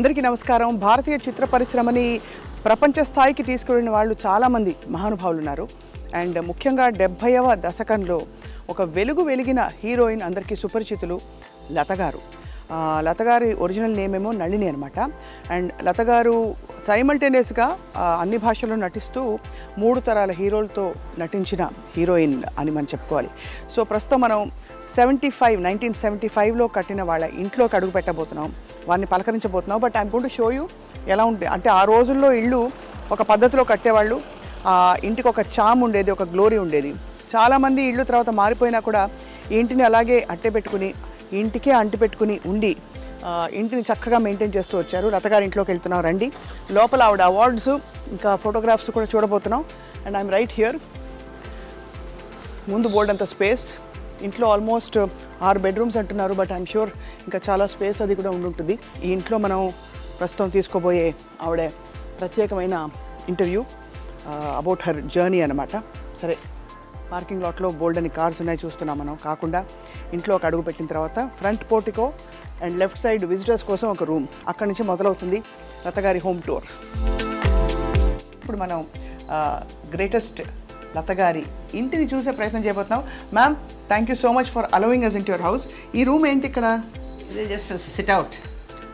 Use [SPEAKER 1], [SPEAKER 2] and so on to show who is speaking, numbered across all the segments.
[SPEAKER 1] అందరికీ నమస్కారం. భారతీయ చిత్ర పరిశ్రమని ప్రపంచ స్థాయికి తీసుకెళ్ళిన వాళ్ళు చాలామంది మహానుభావులు ఉన్నారు. అండ్ ముఖ్యంగా 70వ దశకంలో ఒక వెలిగిన హీరోయిన్ అందరికీ సుపరిచితులు లత గారు. లత గారి ఒరిజినల్ నేమ్ ఏమో నళిని అనమాట. అండ్ లత గారు సైమల్టేనియస్గా అన్ని భాషల్లో నటిస్తూ 3 తరాల హీరోలతో నటించిన హీరోయిన్ అని మనం చెప్పుకోవాలి. సో ప్రస్తుతం మనం 1975లో కట్టిన వాళ్ళ ఇంట్లోకి అడుగు పెట్టబోతున్నాం, వారిని పలకరించబోతున్నాం. But I'm going to show you ఎలా ఉంటుంది అంటే ఆ రోజుల్లో ఇళ్ళు ఒక పద్ధతిలో కట్టేవాళ్ళు. ఇంటికి ఒక చామ్ ఉండేది, ఒక గ్లోరీ ఉండేది. చాలామంది ఇళ్ళు తర్వాత మారిపోయినా కూడా ఇంటిని అలాగే అట్టెపెట్టుకుని ఇంటికే అంటిపెట్టుకుని ఉండి ఇంటిని చక్కగా మెయింటైన్ చేస్తూ వచ్చారు. లత గారి ఇంట్లోకి వెళ్తున్నాం రండి. లోపల ఆవిడ అవార్డ్స్ ఇంకా ఫోటోగ్రాఫ్స్ కూడా చూడబోతున్నాం. And I'm right here. ముందు బోర్డ్ అంత స్పేస్. ఇంట్లో ఆల్మోస్ట్ 6 బెడ్రూమ్స్ అంటున్నారు, బట్ ఐఎమ్ షూర్ ఇంకా చాలా స్పేస్ అది కూడా ఉండుంటుంది. ఈ ఇంట్లో మనం ప్రస్తుతం తీసుకోబోయే ఆవిడ ప్రత్యేకమైన ఇంటర్వ్యూ అబౌట్ హర్ జర్నీ అనమాట. సరే, పార్కింగ్ లాట్లో బోల్డ్ అని కార్స్ ఉన్నాయి చూస్తున్నాం మనం. కాకుండా ఇంట్లో ఒక అడుగు పెట్టిన తర్వాత front portico and left side visitors కోసం ఒక రూమ్, అక్కడి నుంచి మొదలవుతుంది లత గారి హోమ్ టూర్. ఇప్పుడు మనం గ్రేటెస్ట్ లత గారి ఇంటిని చూసే ప్రయత్నం చేయబోతున్నాం. Ma'am, thank you so much for allowing us into your house. ఈ రూమ్ ఏంటి ఇక్కడ?
[SPEAKER 2] ఇది just sit out.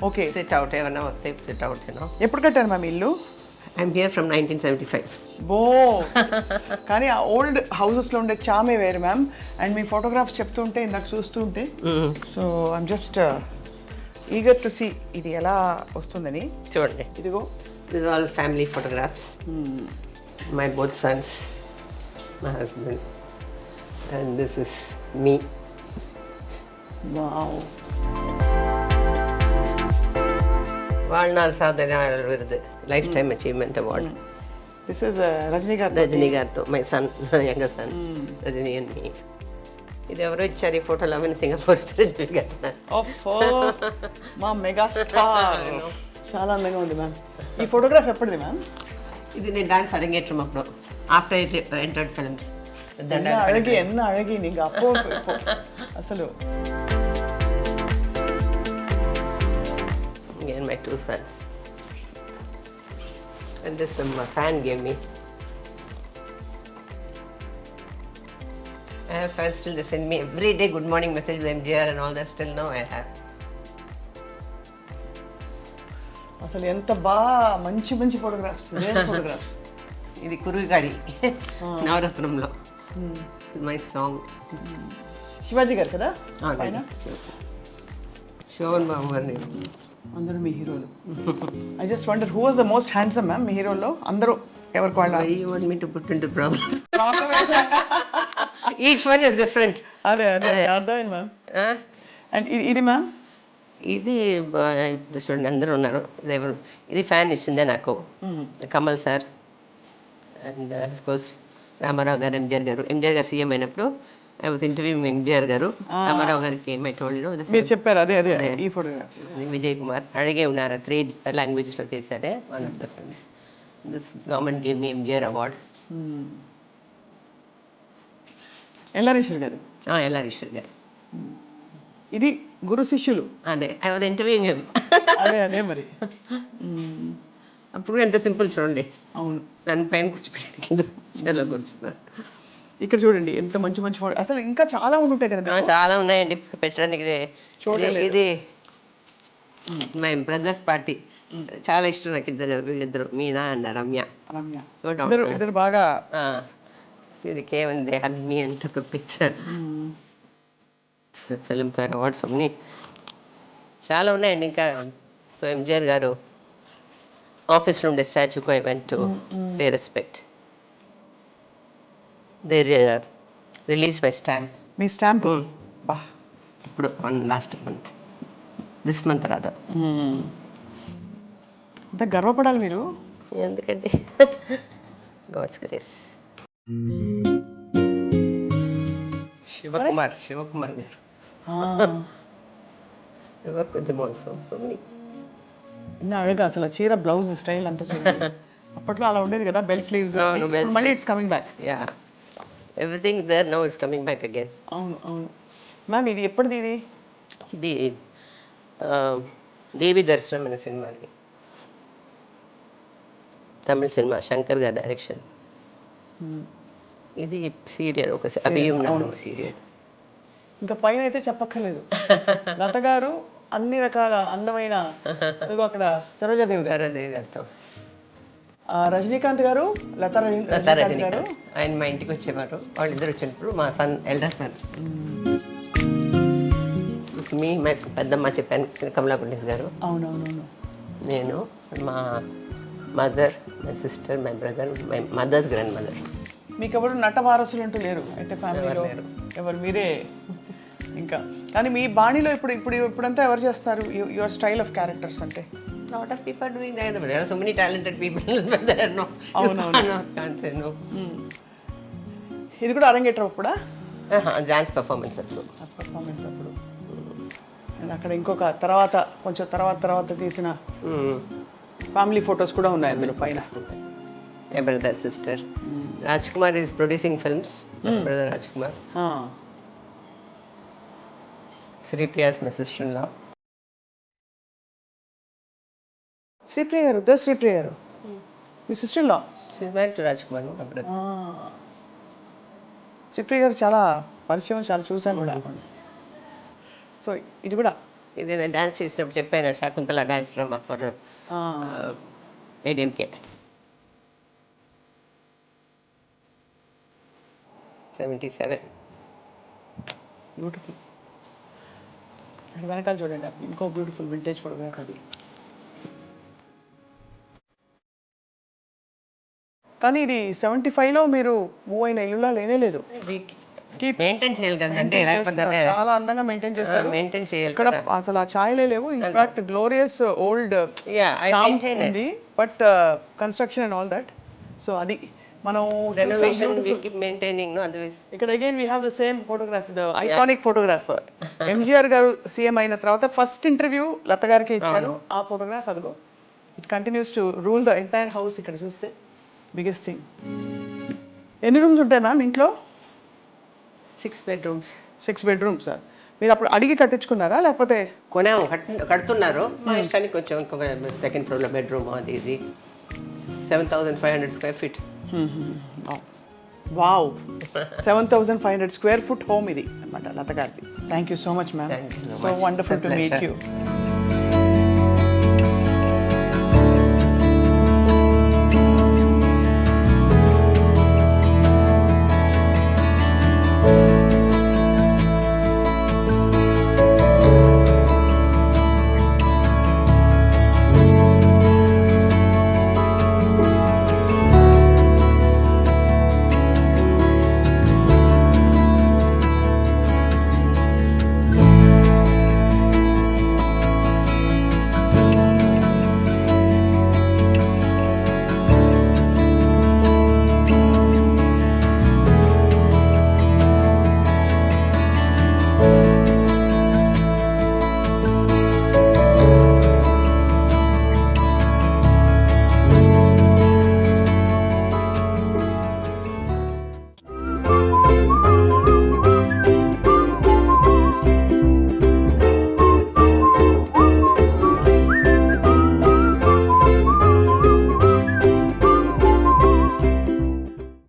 [SPEAKER 1] Okay,
[SPEAKER 2] sit out, ఏమన్నా వస్తే సిట్ అవుట్.
[SPEAKER 1] ఎప్పుడు కట్టారు మ్యామ్ ఇల్లు?
[SPEAKER 2] I'm here from 1975.
[SPEAKER 1] బో కానీ ఆ ఓల్డ్ హౌసెస్లో ఉండే చామే వేరు మ్యామ్. అండ్ మీ ఫోటోగ్రాఫ్స్ చెప్తుంటే ఇందాక చూస్తుంటే so I'm just eager to see ఇది ఎలా వస్తుందని.
[SPEAKER 2] చూడండి,
[SPEAKER 1] ఇదిగో
[SPEAKER 2] this all family photographs. My both sons, my husband, and this is me.
[SPEAKER 1] Wow.
[SPEAKER 2] వాళ్ళనాడు సాధన విరుదు, lifetime achievement award.
[SPEAKER 1] This is Rajani garu.
[SPEAKER 2] Rajani గారితో, my son, younger son Rajani and me. ఇది ఎవరో ఇచ్చారు ఈ ఫోటోలు, అవన్నీ సింగపూర్ రజనీ గారు.
[SPEAKER 1] మా మెగా స్టార్. చాలా అందంగా ఉంది మ్యామ్. ఈ ఫోటోగ్రాఫ్ ఎప్పటిది మ్యామ్?
[SPEAKER 2] ఇది నేను డాన్స్ అరంగేట్రం అప్పుడు, ఆఫ్టర్ ఎంటర్డ్ ఫిల్మ్స్.
[SPEAKER 1] ఎన్న అழగి నీకు అప్పో అసలు.
[SPEAKER 2] Again, my 2 sons. And this my fan gave me. I have fans still, they send me every day good morning message with MGR and all that. Still now I have.
[SPEAKER 1] అసలు ఎంత మంచి మంచి photographs, photographs.
[SPEAKER 2] ఇది కురుగాడి నవరత్నంలో my song.
[SPEAKER 1] Sivaji garu కదా పైన?
[SPEAKER 2] శోభన్ బాబు గారు.
[SPEAKER 1] అందరూ మీ హీరోలు. I just wonder who was the most handsome man మీ హీరోల్లో? అందరూ ఎవరికి వాళ్ళ?
[SPEAKER 2] You want me to put into problem? Each one is different.
[SPEAKER 1] అదే అర్థమైంది మ్యామ్. అండ్ ఇది మ్యామ్?
[SPEAKER 2] ఇది చూడండి, అందరూ ఉన్నారు. ఇది ఫ్యాన్ ఇచ్చిందే నాకు, Kamal sir. And of course Ramarao గారు, ఎంజిఆర్ గారు సీఎం అయినప్పుడు ఐ వాజ్ ఇంటర్వ్యూయింగ్ ఎంజిఆర్ గారు. రామారావు గారికి ఏమై టోల్డ్
[SPEAKER 1] మీరు చెప్పారు. అదే ఈ ఫోటోగ్రాఫ్.
[SPEAKER 2] విజయ్ కుమార్ అడిగే ఉన్నారు, 3 లాంగ్వేజెస్లో చేశారే. This government gave me MGR award.
[SPEAKER 1] ఎల్లారేశ్వర్ గారు.
[SPEAKER 2] ఎల్లారేశ్వర్ గారు.
[SPEAKER 1] ఇది గురు శిష్యులు.
[SPEAKER 2] అదే ఐ వాజ్ ఇంటర్వ్యూయింగ్ హిమ్.
[SPEAKER 1] అదే మరి.
[SPEAKER 2] అప్పుడు ఎంత సింపుల్ చూడండి.
[SPEAKER 1] అవును,
[SPEAKER 2] దాని పైన కూర్చున్నారు.
[SPEAKER 1] ఇక్కడ చూడండి ఎంత మంచి మంచి ఫోటో. అసలు ఇంకా చాలా ఉంటాయి కదా?
[SPEAKER 2] చాలా ఉన్నాయండి పెట్టడానికి. ఇది మై బ్రదర్స్ పార్టీ. చాలా ఇష్టం నాకు వీళ్ళిద్దరు, మీనా అండ్ రమ్య.
[SPEAKER 1] ఇద్దరు బాగా.
[SPEAKER 2] ఇది కేవలం హల్మీ అంటే ఒక పిక్చర్. ఫిల్మ్ ఫేర్ అవార్డ్స్ అన్నీ చాలా ఉన్నాయండి ఇంకా. సో ఎంజిఆర్ గారు ఆఫీస్లో ఉండే స్టాచ్యూకి I went to pay respect. They release my stamp.
[SPEAKER 1] మీ స్టాంప్
[SPEAKER 2] ఇప్పుడు లాస్ట్ మంత్, దిస్ మంత్ రాదా.
[SPEAKER 1] అంత గర్వపడాలి మీరు.
[SPEAKER 2] ఎందుకండి, గాడ్స్ గ్రేస్. శివకుమార్ గారు.
[SPEAKER 1] అడగా అసలు చీర బ్లౌజ్ స్టైల్ అంతా చూడండి. అప్పట్లో అలా ఉండేది కదా, బెల్ స్లీవ్స్. మళ్ళీ it's coming back.
[SPEAKER 2] Yeah, everything there now is coming back again.
[SPEAKER 1] అవును. మ్యామ్ ఇది ఎప్పటిది? ఇది
[SPEAKER 2] దేవి దర్శనం అనే సినిమాని, తమిళ సినిమా, శంకర్ గారి డైరెక్షన్. ఇది సీరియల్, ఒక అభియం సీరియల్.
[SPEAKER 1] ఇంకా పైన అయితే చెప్పక్కర్లేదు. లత గారు అన్ని రకాల అందమైన, ఇదిగో అక్కడ సరోజాదేవి గారు, రజనీకాంత్ గారు, లతా రజనీకాంత్ గారు
[SPEAKER 2] ఆయన మా ఇంటికి వచ్చేవారు. వాళ్ళిద్దరు వచ్చినప్పుడు మా సన్ ఎల్డర్ సన్ మీ పెద్దమ్మ చెప్పాను, కమలా పుండిస్ గారు.
[SPEAKER 1] అవునవునవును.
[SPEAKER 2] నేను, మా mother, my sister, my brother, my mother's grand mother.
[SPEAKER 1] మీకు ఎవరు నట వారసులు అంటూ లేరు అయితే ఫ్యామిలీలో? ఎవరు మీరే ఇంకా. కానీ మీ బాణీలో ఇప్పుడంతా ఎవరు చేస్తారు యువర్ స్టైల్ ఆఫ్ క్యారెక్టర్స్ అంటే?
[SPEAKER 2] Lot of people doing that. There are so many talented people, but there are no. Can't say no.
[SPEAKER 1] ఇది కూడా అరంగేట్రం అప్పుడా?
[SPEAKER 2] డాన్స్ పర్ఫార్మెన్స్ అప్పుడు.
[SPEAKER 1] పర్ఫార్మెన్స్ అప్పుడు. అండ్ అక్కడ ఇంకొక కొంచెం తర్వాత తీసిన ఫ్యామిలీ ఫొటోస్ కూడా ఉన్నాయి అందులో పైన.
[SPEAKER 2] My brother, sister. Rajkumar is producing films. Brother Rajkumar. Sripriya is my sister-in-law.
[SPEAKER 1] Sripriya గారు, శ్రీప్రియ గారు మీ సిస్టర్-ఇన్-లా?
[SPEAKER 2] She's married to Rajkumar, my brother.
[SPEAKER 1] Sripriya గారు చాలా పరిచయం, చాలా చూసాను కూడా. సో ఇది కూడా
[SPEAKER 2] ఇది నేను డాన్స్ చేసినప్పుడు చెప్పాను, Shakuntala dance drama for ADMK. 77.
[SPEAKER 1] Beautiful. వెనకాల చూడండి, ఇంకో బ్యూటిఫుల్ వింటేజ్ ఫోటోగ్రాఫ్ అది. కానీ ఇది 75లో మీరు మూవ్ అయిన ఇల్లులా లేనేలేదు.
[SPEAKER 2] మెయింటైన్ చేయాలి కదండి,
[SPEAKER 1] చాలా అందంగా మెయింటైన్ చేస్తారు.
[SPEAKER 2] మెయింటైన్ చేయాలి
[SPEAKER 1] ఇక్కడ అసలు ఆ ఛాయలే లేవు. ఇన్ఫాక్ట్ గ్లోరియస్ ఓల్డ్ ఉంది, but construction and all that. So అది మనం
[SPEAKER 2] రెనోవేషన్ మెయింటైనింగ్.
[SPEAKER 1] ఇక్కడ again we have the same photograph, the iconic photograph. MGR గారు సీఎం అయిన తర్వాత ఫస్ట్ ఇంటర్వ్యూ లత గారికి ఇచ్చారు. ఆ ఫోటోగ్రాఫ్ అదిగో, it continues to rule the entire house. ఇక్కడ చూస్తే బిగ్గెస్ట్ థింగ్. ఎన్ని రూమ్స్ ఉంటాయి మ్యామ్ ఇంట్లో?
[SPEAKER 2] 6 bedrooms.
[SPEAKER 1] 6 bedrooms. మీరు అప్పుడు అడిగి కట్టించుకున్నారా లేకపోతే?
[SPEAKER 2] కొనాము, కడుతున్నారు. మా ఇష్టానికి కొంచెం ఇంకొక సెకండ్ ఫ్లోర్లో బెడ్రూమ్ అది ఇది. 7,500 square feet.
[SPEAKER 1] Wow. 7,500 square foot home ఇది అన్నమాట లత గారిది. Thank you so much ma'am. So wonderful to meet you.